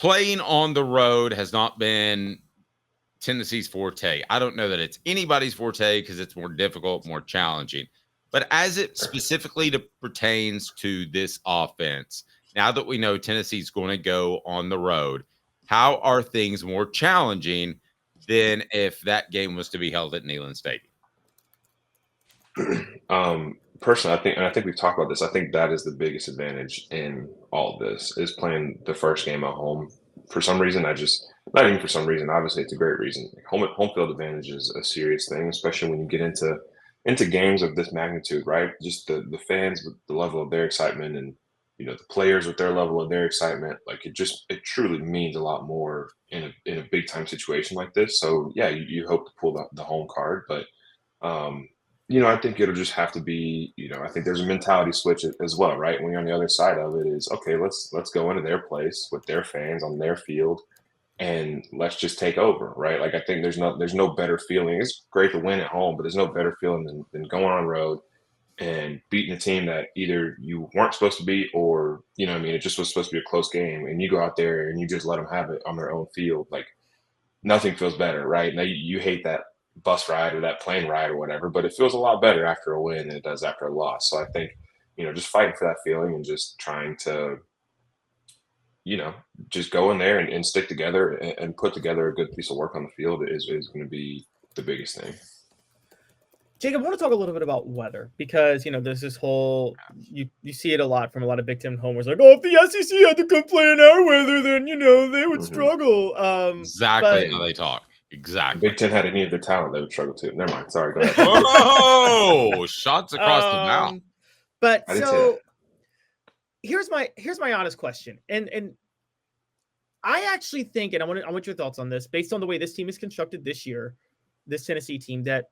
playing on the road has not been Tennessee's forte. I don't know that it's anybody's forte because it's more difficult, more challenging. But as it specifically pertains to this offense, now that we know Tennessee's going to go on the road, how are things more challenging than if that game was to be held at Neyland Stadium? Personally, I think we've talked about this. I think that is the biggest advantage in all of this is playing the first game at home. For some reason, not even for some reason, obviously it's a great reason. Home field advantage is a serious thing, especially when you get into games of this magnitude, right? Just the fans with the level of their excitement and the players with their level of their excitement, like it truly means a lot more in a big time situation like this. So yeah, you hope to pull the home card, but I think it'll just have to be, I think there's a mentality switch as well, right? When you're on the other side of it is, okay, let's go into their place with their fans on their field and let's just take over, right? Like I think there's no better feeling. It's great to win at home, but there's no better feeling than going on the road and beating a team that either you weren't supposed to beat or, it just was supposed to be a close game and you go out there and you just let them have it on their own field. Like nothing feels better, right? Now you hate that bus ride or that plane ride or whatever, but it feels a lot better after a win than it does after a loss. So I think, just fighting for that feeling and just trying to, just go in there and stick together and put together a good piece of work on the field is going to be the biggest thing. Jacob, I want to talk a little bit about weather because, there's this whole, you see it a lot from a lot of Big Ten homers like, oh, if the SEC had to come play in our weather, then, they would struggle. Exactly how they talk. Exactly. Big Ten had any of their talent, they would struggle too. Never mind. Sorry. Go ahead. Whoa! Shots across the mouth. But so here's my honest question, and I actually think, and I want your thoughts on this, based on the way this team is constructed this year, this Tennessee team, that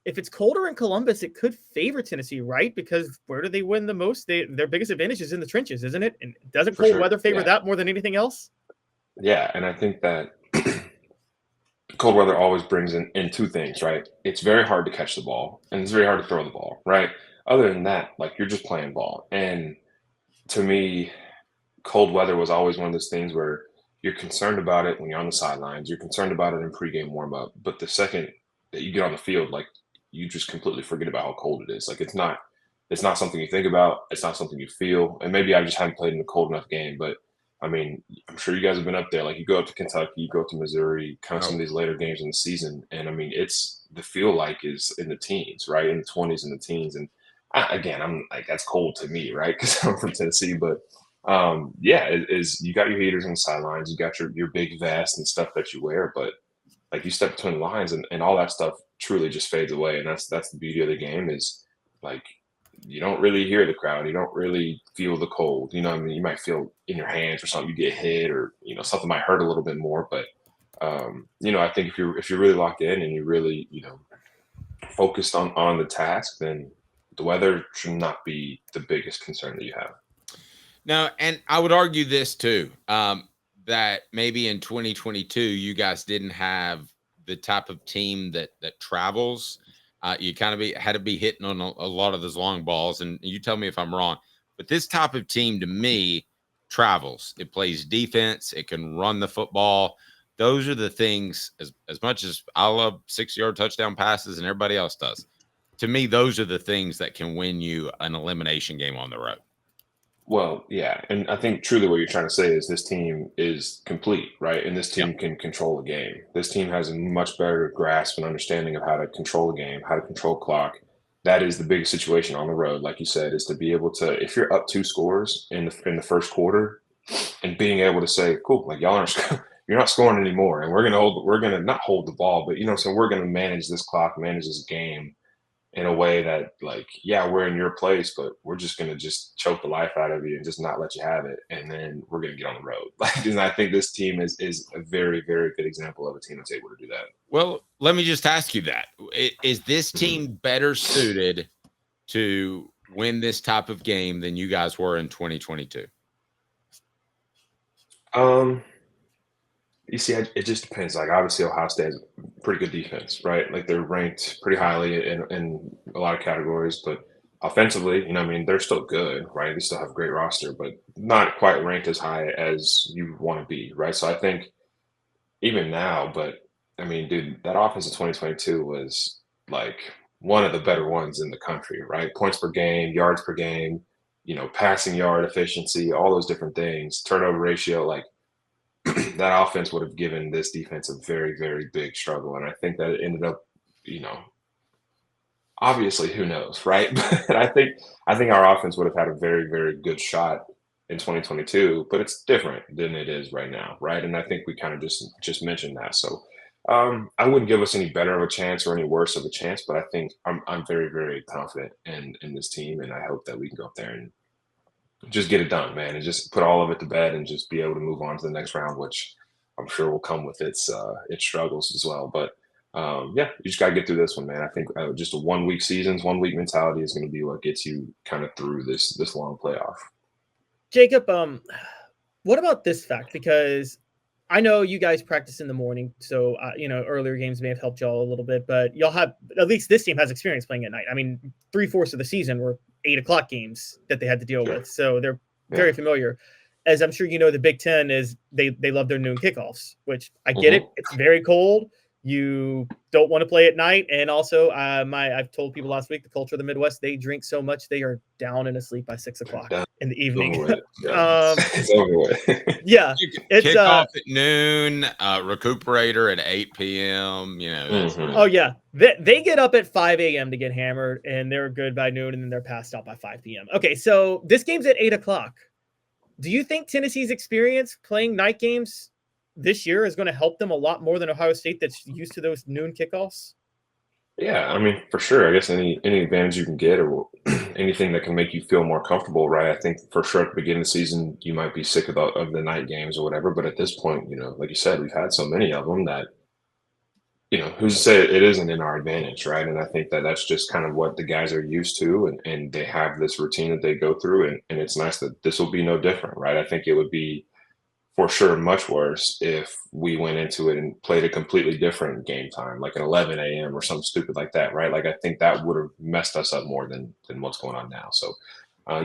if it's colder in Columbus, it could favor Tennessee, right? Because where do they win the most? Their biggest advantage is in the trenches, isn't it? And doesn't cold weather favor that more than anything else? Yeah, and I think that cold weather always brings in two things, right? It's very hard to catch the ball, and it's very hard to throw the ball, right? Other than that, like you're just playing ball. And to me, cold weather was always one of those things where you're concerned about it when you're on the sidelines. You're concerned about it in pregame warm-up. But the second that you get on the field, like you just completely forget about how cold it is. Like it's not something you think about. It's not something you feel. And maybe I just haven't played in a cold enough game, but I mean, I'm sure you guys have been up there. Like you go up to Kentucky, you go up to Missouri, kind of some of these later games in the season. And I mean, it's the feel like is in the teens, right? In the 20s and the teens. And I'm like, that's cold to me, right? Because I'm from Tennessee. But is you got your heaters on the sidelines, you got your big vest and stuff that you wear, but like you step between the lines and all that stuff truly just fades away. And that's the beauty of the game is like you don't really hear the crowd. You don't really feel the cold. You know what I mean? You might feel in your hands or something, you get hit or, something might hurt a little bit more. But, I think if you're really locked in and you're really, focused on the task, then the weather should not be the biggest concern that you have. No, and I would argue this too, that maybe in 2022, you guys didn't have the type of team that travels. You kind of had to be hitting on a lot of those long balls, and you tell me if I'm wrong. But this type of team, to me, travels. It plays defense. It can run the football. Those are the things, as much as I love 6-yard touchdown passes and everybody else does, to me, those are the things that can win you an elimination game on the road. Well, yeah, and I think truly what you're trying to say is this team is complete, right? And this team can control a game. This team has a much better grasp and understanding of how to control a game, how to control clock. That is the biggest situation on the road, like you said, is to be able to, if you're up 2 scores in the first quarter, and being able to say, cool, like y'all aren't, you're not scoring anymore, and we're gonna not hold the ball, but so we're gonna manage this clock, manage this game in a way that, like, yeah, we're in your place, but we're just going to just choke the life out of you and just not let you have it. And then we're going to get on the road. Like, and I think this team is a very, very good example of a team that's able to do that. Well, let me just ask you that. Is this team better suited to win this type of game than you guys were in 2022? You see, it just depends. Like, obviously, Ohio State has pretty good defense, right? Like, they're ranked pretty highly in a lot of categories. But offensively, you know, I mean, they're still good, right? They still have a great roster, but not quite ranked as high as you want to be, right? So I think even now, but I mean, dude, that offense in 2022 was like one of the better ones in the country, right? Points per game, yards per game, you know, passing yard efficiency, all those different things, turnover ratio, like that offense would have given this defense a very, very big struggle. And I think that it ended up, you know, obviously who knows, right? But I think our offense would have had a very, very good shot in 2022, but it's different than it is right now, right? And I think we kind of just mentioned that. So I wouldn't give us any better of a chance or any worse of a chance, but I think I'm very, very confident in this team, and I hope that we can go up there and just get it done, man, and just put all of it to bed and just be able to move on to the next round, which I'm sure will come with its struggles as well. But yeah, you just got to get through this one, man. I think just a 1 week seasons, 1 week mentality is going to be what gets you kind of through this long playoff. Jacob, what about this fact? Because I know you guys practice in the morning, so earlier games may have helped y'all a little bit, but y'all have, at least this team has experience playing at night. I mean, 3/4 of the season were 8:00 games that they had to deal with, so they're very familiar. As I'm sure you know, the Big Ten is they love their noon kickoffs, which I get it. It's very cold. You don't want to play at night, and also I've told people last week, the culture of the Midwest, they drink so much they are down and asleep by 6:00 in the evening. It's over with. Yeah, it's kickoff at noon, recuperator at 8 p.m. You know. Oh yeah, they get up at 5 a.m. to get hammered, and they're good by noon, and then they're passed out by 5 p.m. Okay, so this game's at 8:00. Do you think Tennessee's experience playing night games this year is going to help them a lot more than Ohio State that's used to those noon kickoffs? Yeah, I mean, for sure. I guess any advantage you can get or anything that can make you feel more comfortable, right? I think for sure at the beginning of the season, you might be sick of the night games or whatever. But at this point, you know, like you said, we've had so many of them that, you know, who's to say it isn't in our advantage, right? And I think that that's just kind of what the guys are used to, and they have this routine that they go through, and it's nice that this will be no different, right? I think it would be for sure much worse if we went into it and played a completely different game time, like an 11 a.m. or something stupid like that, right? Like I think that would have messed us up more than what's going on now. So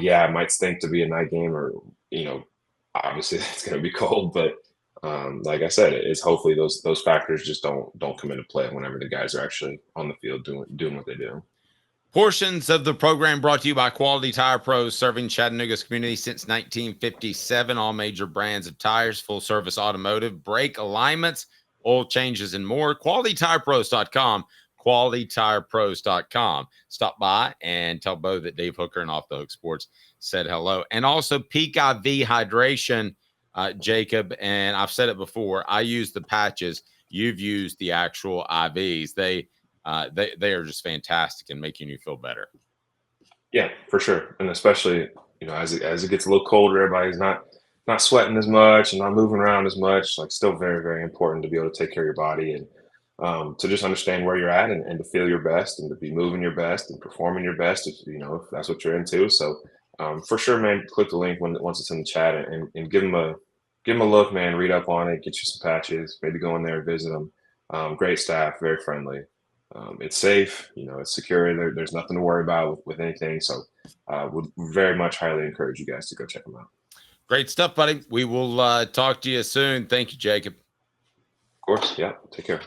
yeah, it might stink to be a night game, or, you know, obviously it's going to be cold, but like I said, it's hopefully those factors just don't come into play whenever the guys are actually on the field doing what they do. Portions of the program brought to you by Quality Tire Pros, serving Chattanooga's community since 1957. All major brands of tires, full service automotive, brake alignments, oil changes, and more. QualityTirePros.com. QualityTirePros.com. Stop by and tell Bo that Dave Hooker and Off the Hook Sports said hello. And also Peak IV Hydration, Jacob. And I've said it before, I use the patches. You've used the actual IVs. They are just fantastic in making you feel better. Yeah, for sure. And especially, you know, as it gets a little colder, everybody's not sweating as much and not moving around as much. Like, still very, very important to be able to take care of your body and to just understand where you're at and to feel your best and to be moving your best and performing your best, if that's what you're into. So for sure, man, click the link once it's in the chat and give them a look, man. Read up on it, get you some patches, maybe go in there and visit them. Great staff, very friendly. It's safe, it's secure. There's nothing to worry about with anything. So would very much highly encourage you guys to go check them out. Great stuff, buddy. We will talk to you soon. Thank you, Jacob. Of course. Yeah. Take care.